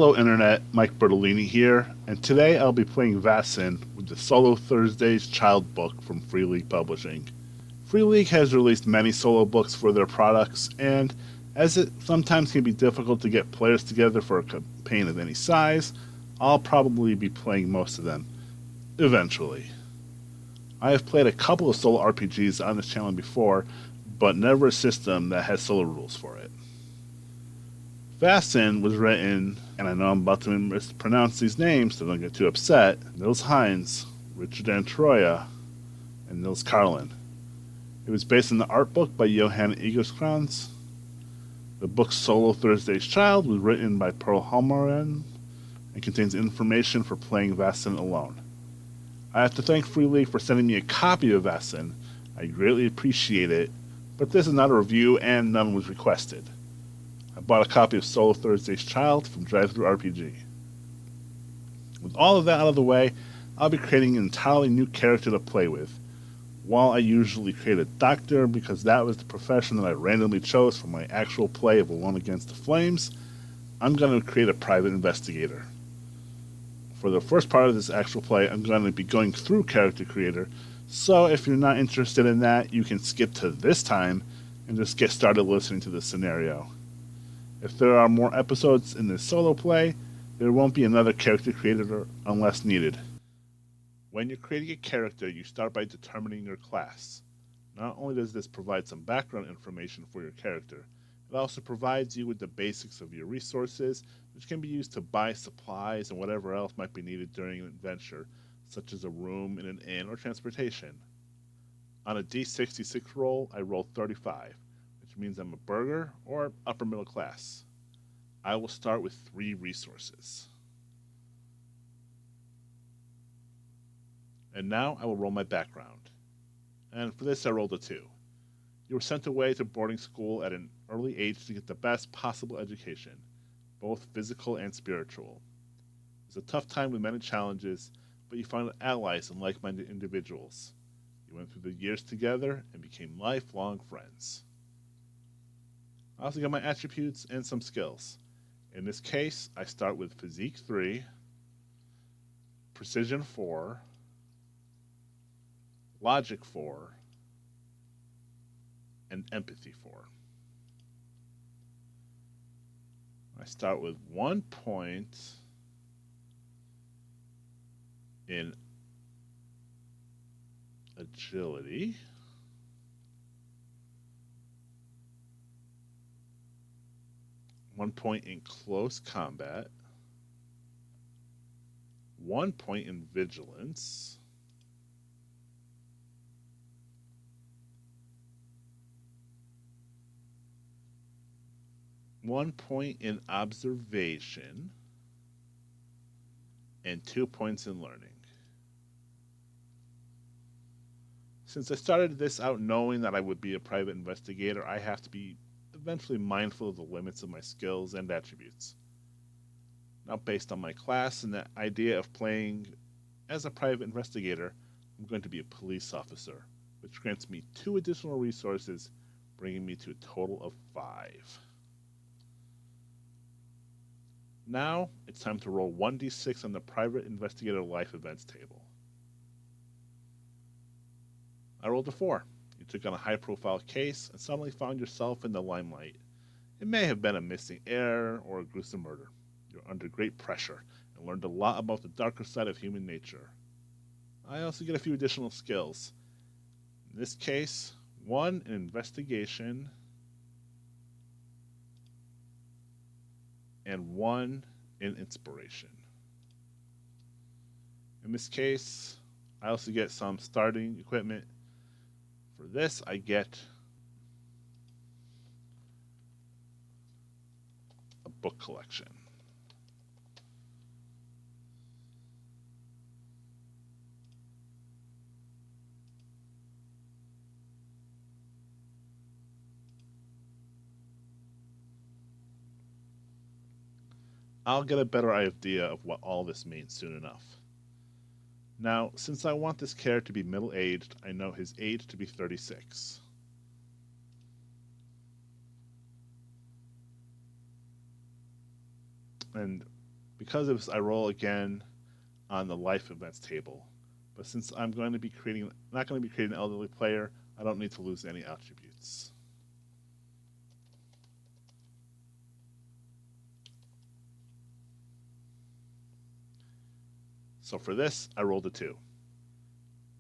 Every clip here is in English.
Hello Internet, Mike Bertolini here, and today I'll be playing Vaesen with the Solo Thursdays Child book from Free League Publishing. Free League has released many solo books for their products, and as it sometimes can be difficult to get players together for a campaign of any size, I'll probably be playing most of them, eventually. I have played a couple of solo RPGs on this channel before, but never a system that has solo rules for it. Vaesen was written, and I know I'm about to mispronounce these names, so don't get too upset. Nils Heinz, Richard Antroya, and Nils Carlin. It was based on the art book by Johan Egerkrans. The book Solo Thursday's Child was written by Pearl Halmaren and contains information for playing Vaesen alone. I have to thank Free League for sending me a copy of Vaesen. I greatly appreciate it, but this is not a review and none was requested. I bought a copy of Solo Thursday's Child from Drive-Thru RPG. With all of that out of the way, I'll be creating an entirely new character to play with. While I usually create a doctor because that was the profession that I randomly chose for my actual play of Alone Against the Flames, I'm going to create a private investigator. For the first part of this actual play, I'm going to be going through Character Creator, so if you're not interested in that, you can skip to this time and just get started listening to the scenario. If there are more episodes in this solo play, there won't be another character creator unless needed. When you're creating a character, you start by determining your class. Not only does this provide some background information for your character, it also provides you with the basics of your resources, which can be used to buy supplies and whatever else might be needed during an adventure, such as a room in an inn or transportation. On a D66 roll, I rolled 35. Which means I'm a burgher or upper middle class. I will start with 3 resources. And now I will roll my background. And for this I rolled a 2. You were sent away to boarding school at an early age to get the best possible education, both physical and spiritual. It was a tough time with many challenges, but you found allies and like-minded individuals. You went through the years together and became lifelong friends. I also got my attributes and some skills. In this case, I start with Physique 3, Precision 4, Logic 4, and Empathy 4. I start with 1 point in Agility. 1 point in close combat, 1 point in vigilance, 1 point in observation, and 2 points in learning. Since I started this out knowing that I would be a private investigator, I have to be eventually mindful of the limits of my skills and attributes. Now, based on my class and the idea of playing as a private investigator, I'm going to be a police officer, which grants me 2 additional resources, bringing me to a total of 5. Now, it's time to roll 1d6 on the private investigator life events table. I rolled a 4. You took on a high-profile case and suddenly found yourself in the limelight. It may have been a missing heir or a gruesome murder. You're under great pressure and learned a lot about the darker side of human nature. I also get a few additional skills. In this case, 1 in investigation and 1 in inspiration. In this case, I also get some starting equipment. For this, I get a book collection. I'll get a better idea of what all this means soon enough. Now, since I want this character to be middle-aged, I know his age to be 36. And Because of this, I roll again on the life events table. But since I'm going to be creating, not going to be creating an elderly player, I don't need to lose any attributes. So for this, I rolled a 2.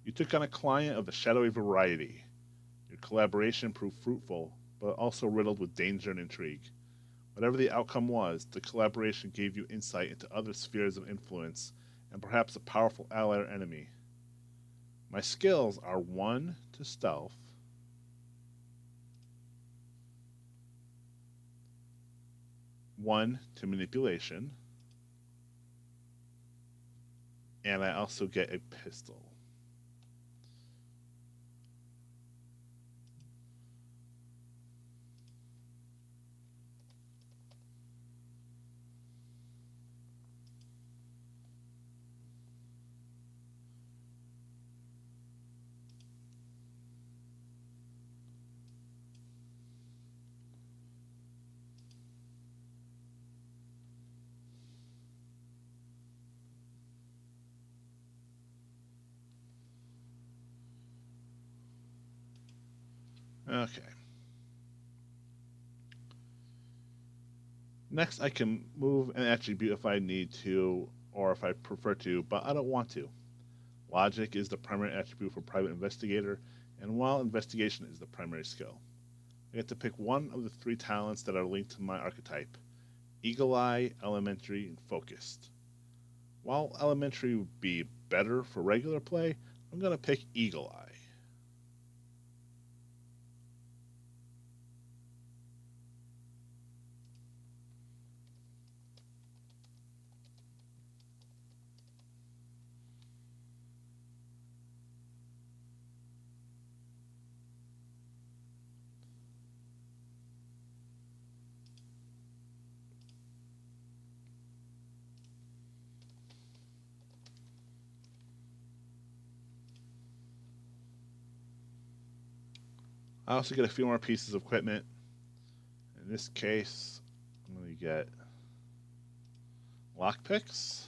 You took on a client of the shadowy variety. Your collaboration proved fruitful, but also riddled with danger and intrigue. Whatever the outcome was, the collaboration gave you insight into other spheres of influence and perhaps a powerful ally or enemy. My skills are 1 to stealth, 1 to manipulation, and I also get a pistol. Okay. Next, I can move an attribute if I need to, or if I prefer to, but I don't want to. Logic is the primary attribute for Private Investigator, and while Investigation is the primary skill, I get to pick one of the 3 talents that are linked to my archetype: Eagle Eye, Elementary, and Focused. While Elementary would be better for regular play, I'm going to pick Eagle Eye. I also get a few more pieces of equipment. In this case, I'm going to get lockpicks,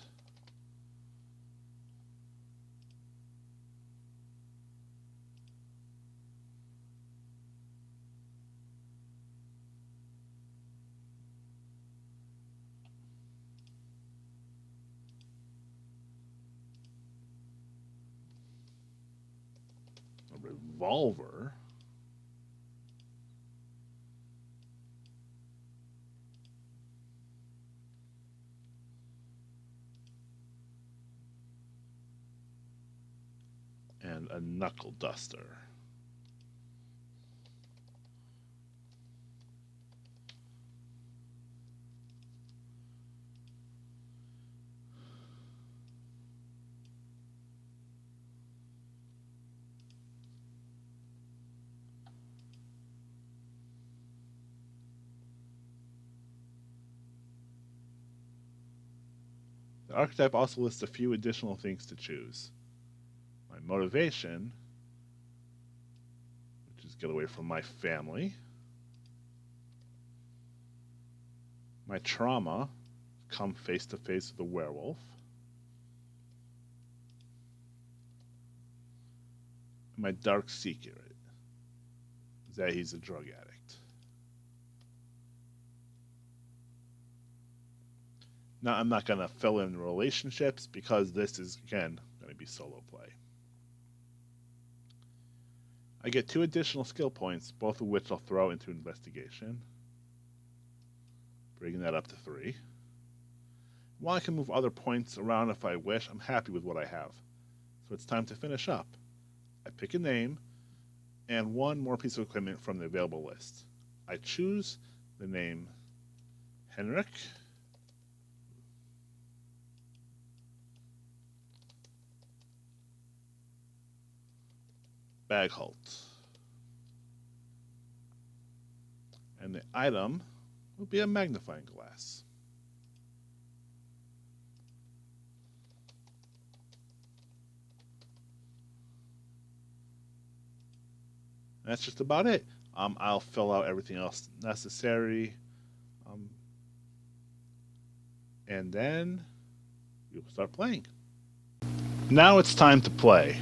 a revolver, and a knuckle duster. The archetype also lists a few additional things to choose. My motivation, which is get away from my family. My trauma, come face to face with a werewolf. And my dark secret is that he's a drug addict. Now, I'm not going to fill in relationships because this is, again, going to be solo play. I get 2 additional skill points, both of which I'll throw into investigation, bringing that up to 3. While I can move other points around if I wish, I'm happy with what I have. So it's time to finish up. I pick a name and 1 more piece of equipment from the available list. I choose the name Henrik. Bagholt. And the item will be a magnifying glass. That's just about it. I'll fill out everything else necessary. And then we will start playing. Now it's time to play.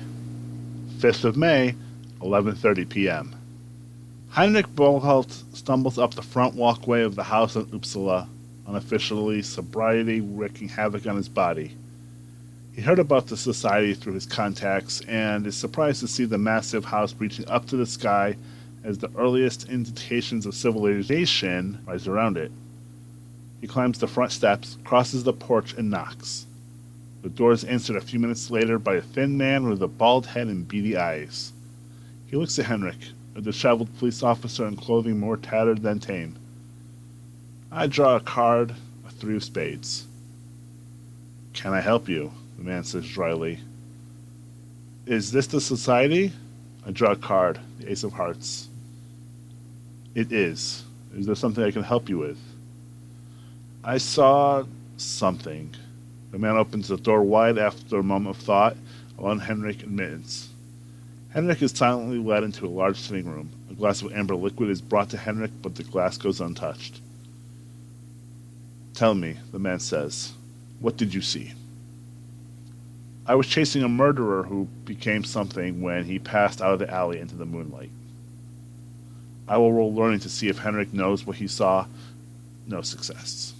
5th of May, 11:30 p.m. Henrik Boholt stumbles up the front walkway of the house in Uppsala, unofficially sobriety wreaking havoc on his body. He heard about the society through his contacts and is surprised to see the massive house reaching up to the sky as the earliest indications of civilization rise around it. He climbs the front steps, crosses the porch, and knocks. The door is answered a few minutes later by a thin man with a bald head and beady eyes. He looks at Henrik, a disheveled police officer in clothing more tattered than tame. I draw a card, a 3 of spades. Can I help you? The man says dryly. Is this the society? I draw a card, the Ace of Hearts. It is. Is there something I can help you with? I saw something. The man opens the door wide after a moment of thought, allowing Henrik admittance. Henrik is silently led into a large sitting room. A glass of amber liquid is brought to Henrik, but the glass goes untouched. Tell me, the man says, what did you see? I was chasing a murderer who became something when he passed out of the alley into the moonlight. I will roll learning to see if Henrik knows what he saw. No success.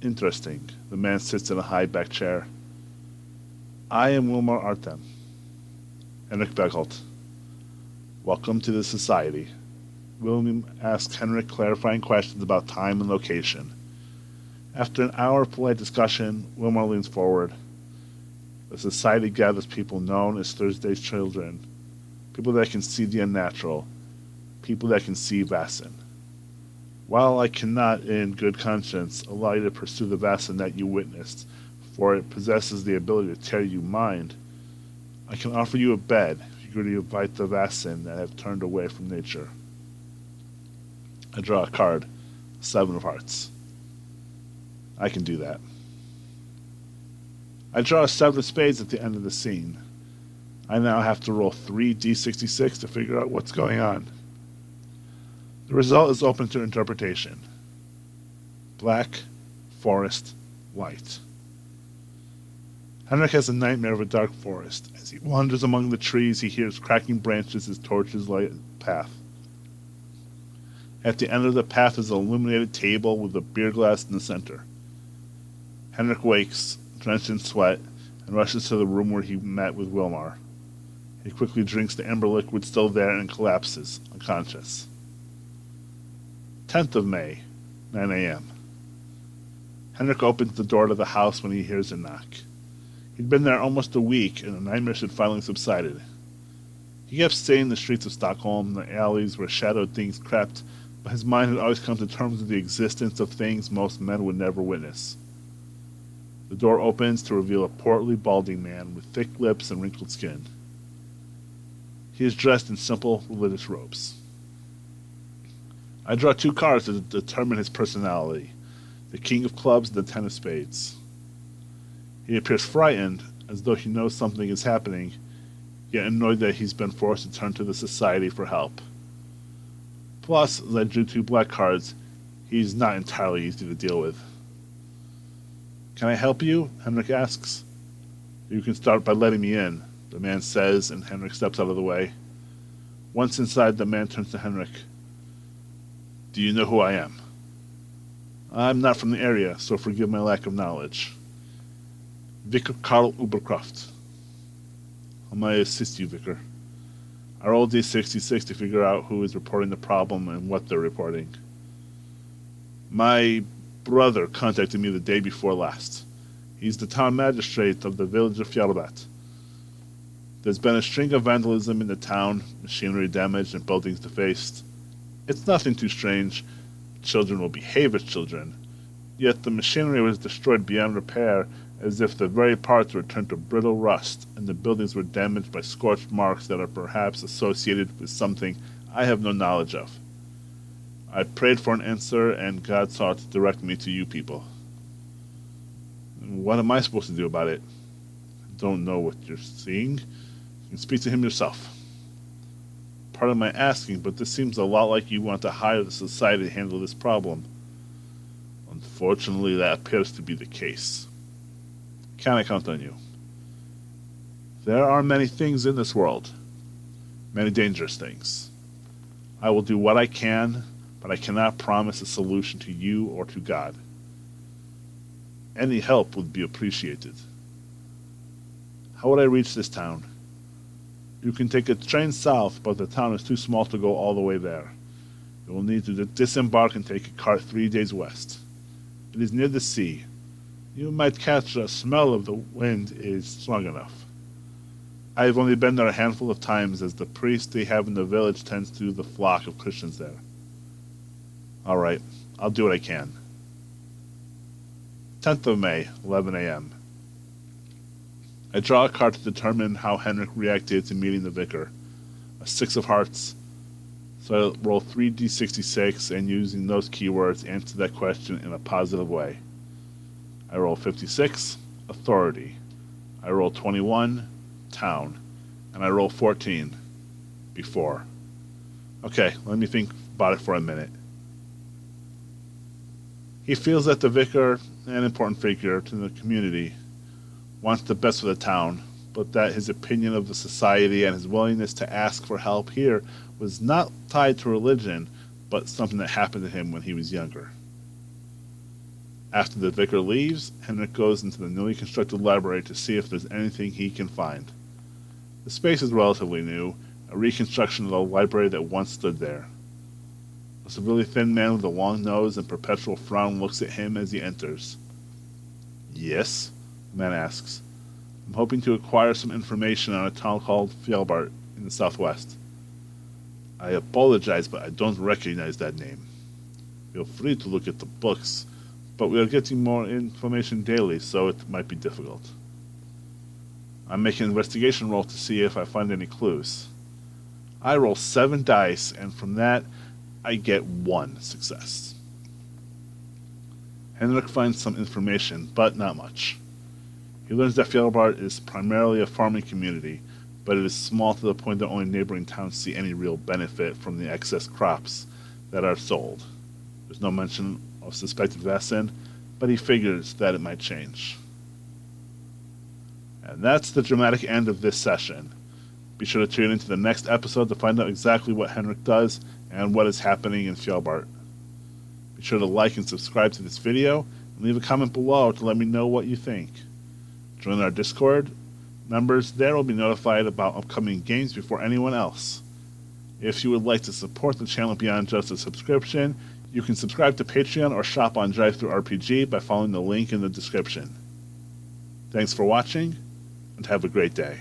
Interesting. The man sits in a high-back chair. I am Wilmar Artem. Henrik Bergholt. Welcome to the society. William asks Henrik clarifying questions about time and location. After an hour of polite discussion, Wilmar leans forward. The society gathers people known as Thursday's children, people that can see the unnatural, people that can see Vaesen. While I cannot, in good conscience, allow you to pursue the Vaesen that you witnessed, for it possesses the ability to tear you mind, I can offer you a bed if you agree to invite the Vaesen that have turned away from nature. I draw a card, 7 of Hearts. I can do that. I draw a 7 of Spades at the end of the scene. I now have to roll 3 d66 to figure out what's going on. The result is open to interpretation. Black, forest, light. Henrik has a nightmare of a dark forest. As he wanders among the trees, he hears cracking branches as torches light the path. At the end of the path is an illuminated table with a beer glass in the center. Henrik wakes, drenched in sweat, and rushes to the room where he met with Wilmar. He quickly drinks the amber liquid still there and collapses, unconscious. 10th of May, 9 a.m. Henrik opens the door to the house when he hears a knock. He'd been there almost a week, and the nightmare had finally subsided. He kept staying the streets of Stockholm, the alleys where shadowed things crept, but his mind had always come to terms with the existence of things most men would never witness. The door opens to reveal a portly, balding man with thick lips and wrinkled skin. He is dressed in simple religious robes. I draw 2 cards to determine his personality, the King of Clubs and the 10 of Spades. He appears frightened, as though he knows something is happening, yet annoyed that he's been forced to turn to the society for help. Plus, as I drew 2 black cards, he's not entirely easy to deal with. Can I help you? Henrik asks. You can start by letting me in, the man says, and Henrik steps out of the way. Once inside, the man turns to Henrik. Do you know who I am? I'm not from the area, so forgive my lack of knowledge. Vicar Karl Ubercroft. How may I assist you, Vicar? I rolled D66 to figure out who is reporting the problem and what they're reporting. My brother contacted me the day before last. He's the town magistrate of the village of Fjallbat. There's been a string of vandalism in the town, machinery damaged and buildings defaced. It's nothing too strange. Children will behave as children. Yet the machinery was destroyed beyond repair, as if the very parts were turned to brittle rust, and the buildings were damaged by scorched marks that are perhaps associated with something I have no knowledge of. I prayed for an answer, and God sought to direct me to you people. What am I supposed to do about it? I don't know what you're seeing. You can speak to him yourself. Pardon my asking, but this seems a lot like you want to hire the society to handle this problem. Unfortunately, that appears to be the case. Can I count on you? There are many things in this world, many dangerous things. I will do what I can, but I cannot promise a solution to you or to God. Any help would be appreciated. How would I reach this town? You can take a train south, but the town is too small to go all the way there. You will need to disembark and take a cart 3 days west. It is near the sea. You might catch the smell of the wind is strong enough. I have only been there a handful of times, as the priest they have in the village tends to the flock of Christians there. All right, I'll do what I can. 10th of May, 11 a.m. I draw a card to determine how Henrik reacted to meeting the vicar. A 6 of hearts. So I roll 3d66 and using those keywords answer that question in a positive way. I roll 56, authority. I roll 21, town. And I roll 14, before. Okay, let me think about it for a minute. He feels that the vicar, an important figure to the community, wants the best for the town, but that his opinion of the society and his willingness to ask for help here was not tied to religion, but something that happened to him when he was younger. After the vicar leaves, Henrik goes into the newly constructed library to see if there's anything he can find. The space is relatively new, a reconstruction of the library that once stood there. A severely thin man with a long nose and perpetual frown looks at him as he enters. Yes? The man asks. I'm hoping to acquire some information on a town called Fjellbart in the southwest. I apologize, but I don't recognize that name. Feel free to look at the books, but we are getting more information daily, so it might be difficult. I'm making an investigation roll to see if I find any clues. I roll 7 dice, and from that, I get 1 success. Henrik finds some information, but not much. He learns that Fjellbart is primarily a farming community, but it is small to the point that only neighboring towns see any real benefit from the excess crops that are sold. There's no mention of suspected Vaesen, but he figures that it might change. And that's the dramatic end of this session. Be sure to tune into the next episode to find out exactly what Henrik does and what is happening in Fjellbart. Be sure to like and subscribe to this video, and leave a comment below to let me know what you think. Join our Discord. Members there will be notified about upcoming games before anyone else. If you would like to support the channel beyond just a subscription, you can subscribe to Patreon or shop on DriveThruRPG by following the link in the description. Thanks for watching, and have a great day.